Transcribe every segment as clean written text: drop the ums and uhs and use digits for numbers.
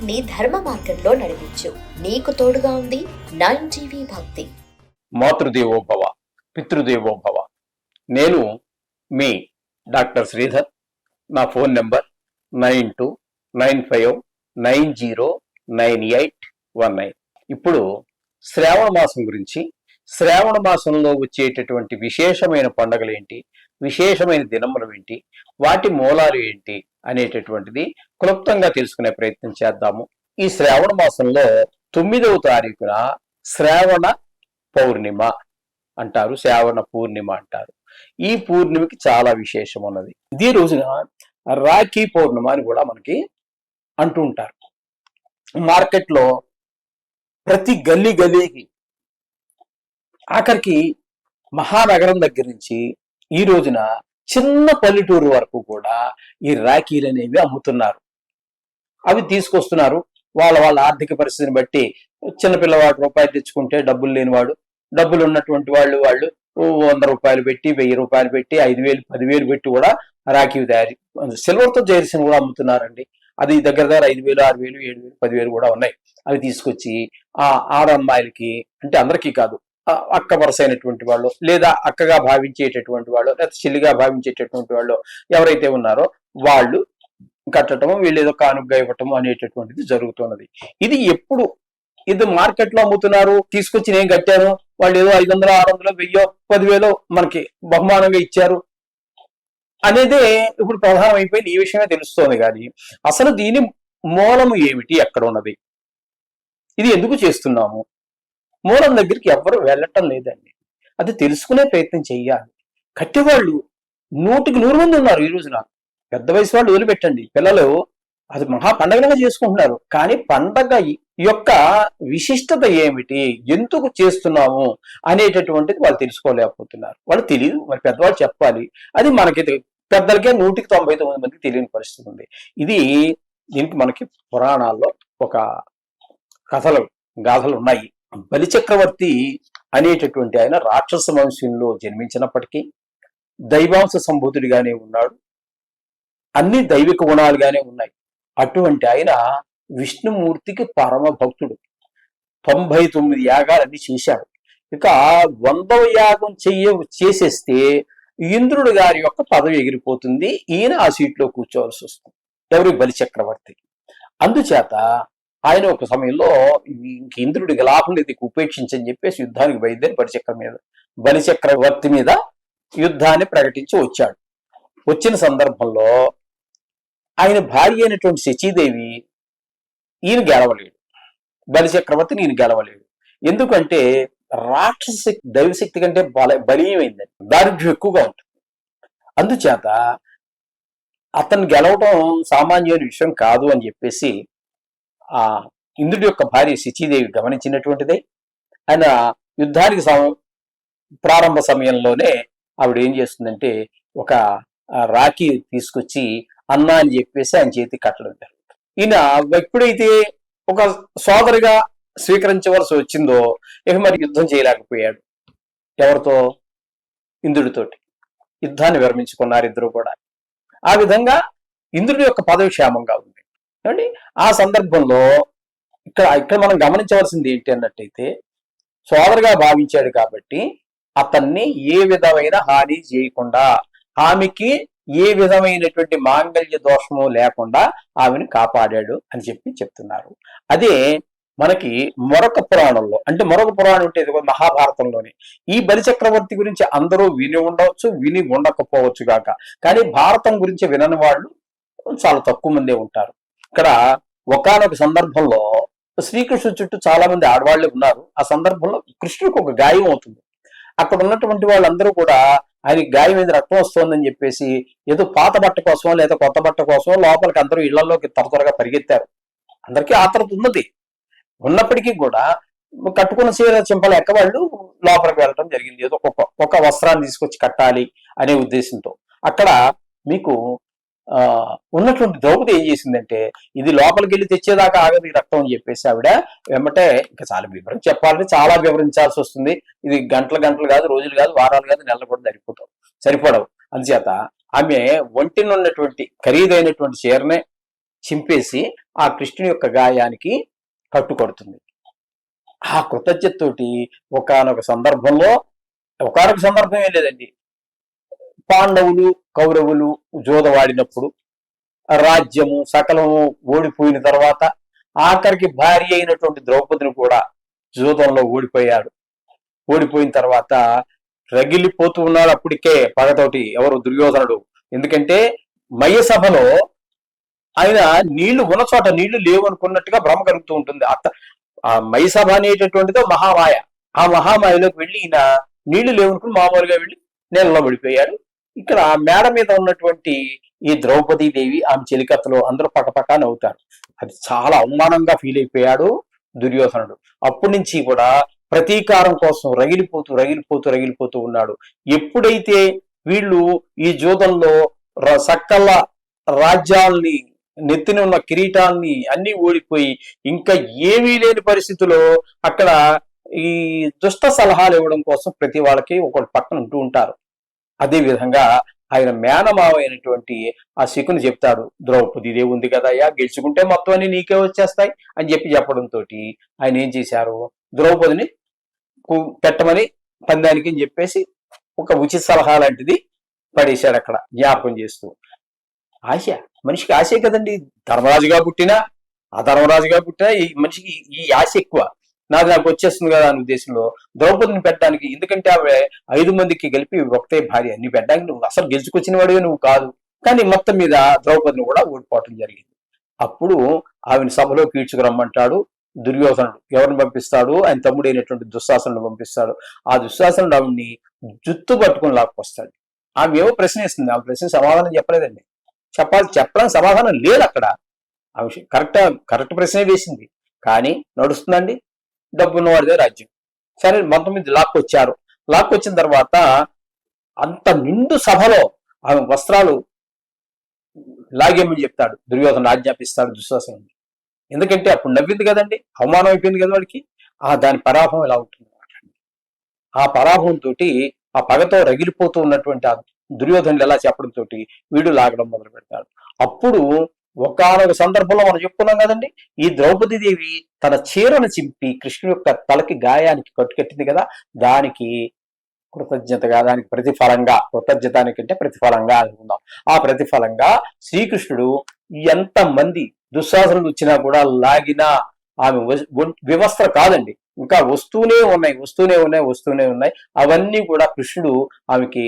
జీవితాన్ని ధర్మ మార్గంలో నడిపించు. నీకు తోడుగా ఉంది 9 భక్తి. మాతృదేవోభవ, పితృదేవోభవ. నేను మీ డాక్టర్ శ్రీధర్. నా ఫోన్ నెంబర్ 9295909819. ఇప్పుడు శ్రావణ మాసం గురించి, శ్రావణ మాసంలో వచ్చేటటువంటి విశేషమైన పండుగలు ఏంటి, విశేషమైన దినములు ఏంటి, వాటి మూలాలు ఏంటి అనేటటువంటిది క్లుప్తంగా తెలుసుకునే ప్రయత్నం చేద్దాము. ఈ శ్రావణ మాసంలో 9వ తారీఖున శ్రావణ పౌర్ణిమ అంటారు, శ్రావణ పూర్ణిమ అంటారు. ఈ పూర్ణిమకి చాలా విశేషం ఉన్నది. ఈ రోజున రాఖీ పౌర్ణిమ అని కూడా మనకి అంటూ ఉంటారు. మార్కెట్లో ప్రతి గల్లీకి, ఆఖరికి మహానగరం దగ్గర నుంచి ఈ రోజున చిన్న పల్లెటూరు వరకు కూడా ఈ రాఖీలు అనేవి అమ్ముతున్నారు. అవి తీసుకొస్తున్నారు. వాళ్ళ ఆర్థిక పరిస్థితిని బట్టి చిన్నపిల్లవాడు రూపాయలు తెచ్చుకుంటే డబ్బులు లేనివాడు, డబ్బులు ఉన్నటువంటి వాళ్ళు 100 రూపాయలు పెట్టి, 1000 రూపాయలు పెట్టి, 5000, 10,000 పెట్టి కూడా రాఖీ తయారీ సిల్వర్తో చేసిన కూడా అమ్ముతున్నారండి. అది దగ్గర 5,000, 6,000, 7,000, 10,000 కూడా ఉన్నాయి. అవి తీసుకొచ్చి ఆ ఆడమ్మాయిలకి, అంటే అందరికీ కాదు, అక్క వరుస అయినటువంటి వాళ్ళు, లేదా అక్కగా భావించేటటువంటి వాళ్ళు, లేదా చెల్లిగా భావించేటటువంటి వాళ్ళు ఎవరైతే ఉన్నారో వాళ్ళు కట్టడము, వీళ్ళు ఏదో కానుకగా ఇవ్వటము అనేటటువంటిది జరుగుతున్నది. ఇది ఎప్పుడు ఇది మార్కెట్ లో అమ్ముతున్నారు, తీసుకొచ్చి నేను కట్టాను, వాళ్ళు ఏదో 500, 600, 1000, 10,000 మనకి బహుమానంగా ఇచ్చారు అనేదే ఇప్పుడు ప్రధానం అయిపోయింది. ఈ విషయమే తెలుస్తోంది. కానీ అసలు దీని మూలము ఏమిటి, ఎక్కడ ఉన్నది, ఇది ఎందుకు చేస్తున్నాము, మూలం దగ్గరికి ఎవ్వరు వెళ్ళటం లేదండి. అది తెలుసుకునే ప్రయత్నం చెయ్యాలి. కట్టేవాళ్ళు 100కి 100 మంది ఉన్నారు ఈ రోజున. పెద్ద వయసు వాళ్ళు వదిలిపెట్టండి, పిల్లలు అది మహా పండగలుగా చేసుకుంటున్నారు. కానీ పండగ యొక్క విశిష్టత ఏమిటి, ఎందుకు చేస్తున్నాము అనేటటువంటిది వాళ్ళు తెలుసుకోలేకపోతున్నారు. వాళ్ళు తెలియదు, మరి పెద్దవాళ్ళు చెప్పాలి. అది మనకి పెద్దలకే 100కి 99 మందికి తెలియని పరిస్థితి ఉంది. దీనికి మనకి పురాణాల్లో ఒక గాథలు ఉన్నాయి. బలిచక్రవర్తి అనేటటువంటి ఆయన రాక్షస వంశంలో జన్మించినప్పటికీ దైవాంశ సంభూతుడిగానే ఉన్నాడు. అన్ని దైవిక గుణాలుగానే ఉన్నాయి. అటువంటి ఆయన విష్ణుమూర్తికి పరమ భక్తుడు. 99 యాగాలన్నీ చేశాడు. ఇక 100వ యాగం చేసేస్తే ఇంద్రుడు గారి యొక్క పదవి ఎగిరిపోతుంది. ఈయన ఆ సీట్లో కూర్చోవలసి వస్తుంది. ఎవరు? బలిచక్రవర్తి. అందుచేత ఆయన ఒక సమయంలో ఇంక ఇంద్రుడికి లాభం లేదు, ఉపేక్షించని చెప్పేసి యుద్ధానికి బయలుదేరి బలిచక్రవర్తి మీద యుద్ధాన్ని ప్రకటించి వచ్చాడు. వచ్చిన సందర్భంలో ఆయన భార్య అయినటువంటి శచీదేవి ఈయన గెలవలేడు, బలిచక్రవర్తిని ఈయన గెలవలేడు. ఎందుకంటే రాక్షస దైవశక్తి కంటే బలీయమైందండి, దారిద్ర్యం ఎక్కువగా ఉంటుంది. అందుచేత అతన్ని గెలవడం సామాన్యమైన విషయం కాదు అని చెప్పేసి ఆ ఇంద్రుడి యొక్క భార్య శచీదేవి గమనించినటువంటిదే. ఆయన యుద్ధానికి ప్రారంభ సమయంలోనే ఆవిడ ఏం చేస్తుందంటే ఒక రాఖీ తీసుకొచ్చి అన్న అని చెప్పేసి ఆయన చేతి కట్టడం జరుగుతుంది. ఈయన ఎప్పుడైతే ఒక సోదరిగా స్వీకరించవలసి వచ్చిందో ఇక మరి యుద్ధం చేయలేకపోయాడు. ఎవరితో? ఇంద్రుడితోటి. యుద్ధాన్ని విరమించుకున్నారు ఇద్దరు కూడా. ఆ విధంగా ఇంద్రుడి యొక్క పదవి క్షేమంగా ఉంది. ఏమండి, ఆ సందర్భంలో ఇక్కడ మనం గమనించవలసింది ఏంటి అన్నట్టయితే, సోదరుగా భావించాడు కాబట్టి అతన్ని ఏ విధమైన హాని చేయకుండా, ఆమెకి ఏ విధమైనటువంటి మాంగళ్య దోషము లేకుండా ఆమెను కాపాడాడు అని చెప్తున్నారు. అదే మనకి మరొక పురాణంలో, అంటే మరొక పురాణం అంటే మహాభారతంలోనే ఈ బలిచక్రవర్తి గురించి అందరూ విని ఉండవచ్చు, విని ఉండకపోవచ్చు గాక. కానీ భారతం గురించి వినని వాళ్ళు చాలా తక్కువ మందే ఉంటారు. ఇక్కడ ఒకానొక సందర్భంలో శ్రీకృష్ణుడి చుట్టూ చాలా మంది ఆడవాళ్లే ఉన్నారు. ఆ సందర్భంలో కృష్ణుడికి ఒక గాయం అవుతుంది. అక్కడ ఉన్నటువంటి వాళ్ళందరూ కూడా ఆయన గాయం మీద రక్తం వస్తోందని చెప్పేసి ఏదో పాత బట్ట కోసమో లేదా కొత్త బట్ట కోసమో లోపలికి అందరూ ఇళ్లలోకి త్వరగా పరిగెత్తారు. అందరికీ ఆత్రత ఉన్నది. ఉన్నప్పటికీ కూడా కట్టుకున్న చీర చింపలు ఎక్కవాళ్ళు లోపలికి వెళ్ళటం జరిగింది. ఏదో ఒక వస్త్రాన్ని తీసుకొచ్చి కట్టాలి అనే ఉద్దేశంతో. అక్కడ మీకు ఉన్నటువంటి ద్రౌపది ఏం చేసిందంటే, ఇది లోపలికి వెళ్ళి తెచ్చేదాకా ఆగదు ఈ రక్తం అని చెప్పేసి ఆవిడ వెంబటే ఇంకా చాలా చెప్పాలంటే చాలా వివరించాల్సి వస్తుంది. ఇది గంటలు కాదు, రోజులు కాదు, వారాలు కాదు, నెలలు కూడా సరిపోవడం. అందుచేత ఆమె ఒంటినున్నటువంటి ఖరీదైనటువంటి చీరనే చింపేసి ఆ కృష్ణుని యొక్క గాయానికి కట్టుకొడుతుంది. ఆ కృతజ్ఞతతోటి ఒకానొక సందర్భంలో, ఒకానొక సందర్భం ఏం లేదండి, పాండవులు కౌరవులు జూదవాడినప్పుడు రాజ్యము సకలము ఓడిపోయిన తర్వాత ఆఖరికి భార్య అయినటువంటి ద్రౌపదిని కూడా జూదంలో ఓడిపోయాడు. ఓడిపోయిన తర్వాత రగిలిపోతూ ఉన్నాడు అప్పటికే పగతోటి ఎవరు, దుర్యోధనుడు. ఎందుకంటే మయ సభలో ఆయన నీళ్లు ఉన్న చోట నీళ్లు లేవు అనుకున్నట్టుగా భ్రమ కలుగుతూ ఉంటుంది. ఆ మయ సభ అనేటటువంటిదో మహామాయ. ఆ మహామాయలోకి వెళ్ళి ఈయన నీళ్లు లేవనుకుని మామూలుగా వెళ్ళి నీళ్ళలో పడిపోయాడు. ఇక్కడ మేడ మీద ఉన్నటువంటి ఈ ద్రౌపదీదేవి, ఆమె చెలికత్తలు అందరూ పక్కపక్క నవ్వుతారు. అది చాలా అవమానంగా ఫీల్ అయిపోయాడు దుర్యోధనుడు. అప్పటి నుంచి కూడా ప్రతీకారం కోసం రగిలిపోతూ ఉన్నాడు. ఎప్పుడైతే వీళ్ళు ఈ జూదంలో సకల రాజ్యాల్ని, నెత్తిన ఉన్న కిరీటాల్ని అన్ని ఓడిపోయి ఇంకా ఏమీ లేని పరిస్థితిలో అక్కడ ఈ దుష్ట సలహాలు ఇవ్వడం కోసం ప్రతి వాళ్ళకి ఒకటి పక్కన ఉంటూ ఉంటారు. అదే విధంగా ఆయన మేనమావ అయినటువంటి ఆ శకుని చెప్తాడు, ద్రౌపది ఇదే ఉంది కదయ్యా, గెలుచుకుంటే మొత్తం అన్ని నీకే వచ్చేస్తాయి అని చెప్పడంతో ఆయన ఏం చేశారు, ద్రౌపదిని పెట్టమని పందానికి అని చెప్పేసి ఒక ఉచిత సలహా లాంటిది పడేశాడు అక్కడ, జ్ఞాపకం చేస్తూ. ఆశ, మనిషికి ఆశే కదండి. ధర్మరాజుగా పుట్టినా అధర్మరాజుగా పుట్టినా ఈ మనిషికి ఈ ఆశ ఎక్కువ. నాకు వచ్చేస్తుంది కదా అనే ఉద్దేశంలో ద్రౌపదిని పెట్టడానికి, ఎందుకంటే ఆమె 5 మందికి కలిపి ఒకటే భార్య, నీ పెట్టడానికి నువ్వు అసలు గెలుచుకొచ్చిన వాడివే నువ్వు కాదు. కానీ మొత్తం మీద ద్రౌపదిని కూడా ఓడిపోవటం జరిగింది. అప్పుడు ఆమెను సభలో కీడ్చుకురమ్మంటాడు దుర్యోధనుడు. ఎవరిని పంపిస్తాడు, ఆయన తమ్ముడైనటువంటి దుశ్శాసనుడు పంపిస్తాడు. ఆ దుశ్శాసనుడు ఆమెని జుత్తు పట్టుకుని లాక్కొస్తాడు. ఆమె ఏవో ప్రశ్న వేస్తుంది, ఆ ప్రశ్న సమాధానం చెప్పలేదండి. చెప్పడానికి సమాధానం లేదు అక్కడ. ఆ విషయం కరెక్ట్ ప్రశ్నే వేసింది, కానీ నడుస్తుందండి. డబ్బున్నవాడిదే రాజ్యం. సరే, మొత్తం మీద లాక్కొచ్చిన తర్వాత అంత నిండు సభలో ఆమె వస్త్రాలు లాగేమని చెప్తాడు దుర్యోధన, ఆజ్ఞాపిస్తాడు దుశ్శాసనుడు. ఎందుకంటే అప్పుడు నవ్వింది కదండి, అవమానం అయిపోయింది కదా వాడికి. దాని పరాభవం ఎలా ఉంటుంది, ఆ పరాభవంతో ఆ పగతో రగిలిపోతూ ఉన్నటువంటి ఆ దుర్యోధనుడు ఎలా చెప్పడంతో వీడు లాగడం మొదలు పెడతాడు. అప్పుడు ఒకానొక సందర్భంలో మనం చెప్పుకున్నాం కదండి, ఈ ద్రౌపదీదేవి తన చీరను చింపి కృష్ణుని యొక్క తలకి గాయానికి కట్టుకట్టింది కదా, దానికి కృతజ్ఞతగా, దానికి ప్రతిఫలంగా, కృతజ్ఞతానికంటే ప్రతిఫలంగా అనుకుందాం. ఆ ప్రతిఫలంగా శ్రీకృష్ణుడు ఎంతమంది దుశ్శాసనులు వచ్చినా కూడా లాగినా ఆమె వివస్త్ర కాదండి, ఇంకా వస్తూనే ఉన్నాయి. అవన్నీ కూడా కృష్ణుడు ఆమెకి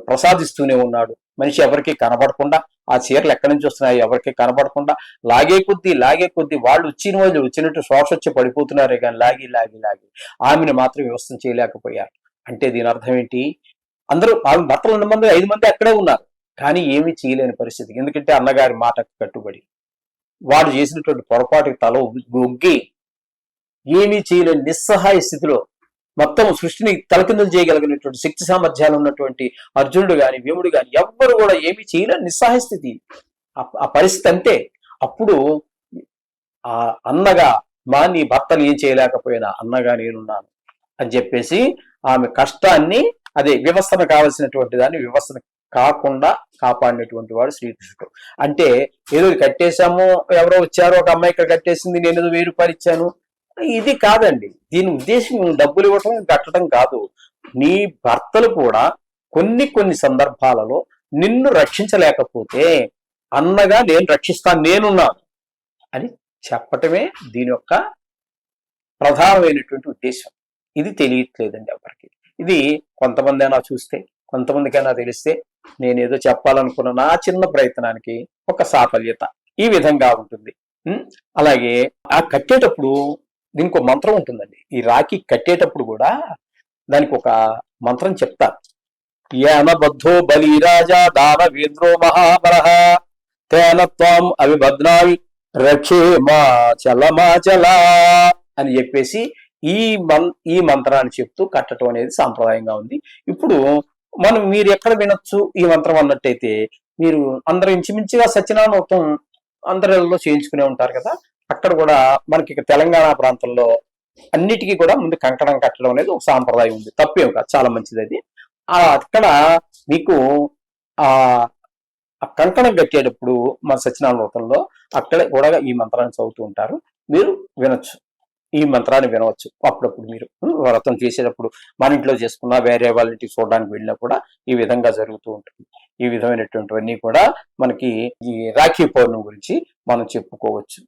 ప్రసాదిస్తూనే ఉన్నాడు. మనిషి ఎవరికి కనబడకుండా, ఆ చీరలు ఎక్కడి నుంచి వస్తున్నాయి ఎవరికి కనబడకుండా లాగే కొద్దీ వాళ్ళు వచ్చినట్టు శ్వాస వచ్చి పడిపోతున్నారే కానీ లాగి ఆమెను మాత్రం వ్యవస్థ చేయలేకపోయారు. అంటే దీని అర్థం ఏంటి, అందరూ ఆమె భర్తలు 5 మంది అక్కడే ఉన్నారు, కానీ ఏమీ చేయలేని పరిస్థితి. ఎందుకంటే అన్నగారి మాటకు కట్టుబడి వాడు చేసినటువంటి పొరపాటుకి తల ఒగ్గి ఏమీ చేయలేని నిస్సహాయ స్థితిలో మొత్తం సృష్టిని తలకిందులు చేయగలిగినటువంటి శక్తి సామర్థ్యాలు ఉన్నటువంటి అర్జునుడు గాని, భీముడు గాని ఎవ్వరు కూడా ఏమీ చేయలేని నిస్సహాయ స్థితి, ఆ పరిస్థితి అంతే. అప్పుడు ఆ అన్నగా, నీ భర్తలు ఏం చేయలేకపోయినా అన్నగా నేనున్నాను అని చెప్పేసి ఆమె కష్టాన్ని, అదే వ్యవస్థను కావలసినటువంటి దాన్ని వ్యవస్థను కాకుండా కాపాడినటువంటి వాడు శ్రీకృష్ణుడు. అంటే ఏదో కట్టేశాము, ఎవరో వచ్చారో ఒక అమ్మాయి ఇక్కడ కట్టేసింది, నేను ఏదో 1000 రూపాయలు ఇచ్చాను, ఇది కాదండి. దీని ఉద్దేశం డబ్బులు ఇవ్వటం, కట్టడం కాదు. నీ భర్తలు కూడా కొన్ని సందర్భాలలో నిన్ను రక్షించలేకపోతే అన్నగా నేను రక్షిస్తాను, నేనున్నాను అని చెప్పటమే దీని యొక్క ప్రధానమైనటువంటి ఉద్దేశం. ఇది తెలియట్లేదండి ఎవరికి. ఇది కొంతమంది అయినా చూస్తే, కొంతమందికైనా తెలిస్తే, నేనేదో చెప్పాలనుకున్న నా చిన్న ప్రయత్నానికి ఒక సాఫల్యత ఈ విధంగా ఉంటుంది. అలాగే ఆ కట్టేటప్పుడు దీనికి ఒక మంత్రం ఉంటుందండి. ఈ రాఖీ కట్టేటప్పుడు కూడా దానికి ఒక మంత్రం చెప్తారు. యాన బద్ధో బలిరాజా దానవేంద్రో మహాబలః తేన త్వం అవిబధ్నామి రక్షే మాచల అని చెప్పేసి ఈ మంత్రాన్ని చెప్తూ కట్టడం అనేది సాంప్రదాయంగా ఉంది. ఇప్పుడు మీరు ఎక్కడ వినొచ్చు ఈ మంత్రం అన్నట్టయితే, మీరు అందరూ ఇంచుమించుగా సత్యనారాయణ అందరిలో చేయించుకునే ఉంటారు కదా, అక్కడ కూడా మనకి తెలంగాణ ప్రాంతంలో అన్నిటికీ కూడా ముందు కంకణం కట్టడం అనేది ఒక సాంప్రదాయం ఉంది. తప్పేం కాదు, చాలా మంచిది అది. అక్కడ మీకు ఆ కంకణం కట్టేటప్పుడు మన సత్యనారాయణ వ్రతంలో అక్కడే కూడా ఈ మంత్రాన్ని చదువుతూ ఉంటారు. మీరు వినొచ్చు, ఈ మంత్రాన్ని వినవచ్చు. అప్పుడప్పుడు మీరు వ్రతం చేసేటప్పుడు మన ఇంట్లో చేసుకున్నా, వేరే వాళ్ళ ఇంటికి చూడడానికి వెళ్ళినా కూడా ఈ విధంగా జరుగుతూ ఉంటుంది. ఈ విధమైనటువంటివన్నీ కూడా మనకి ఈ రాఖీ పౌర్ణమి గురించి మనం చెప్పుకోవచ్చు.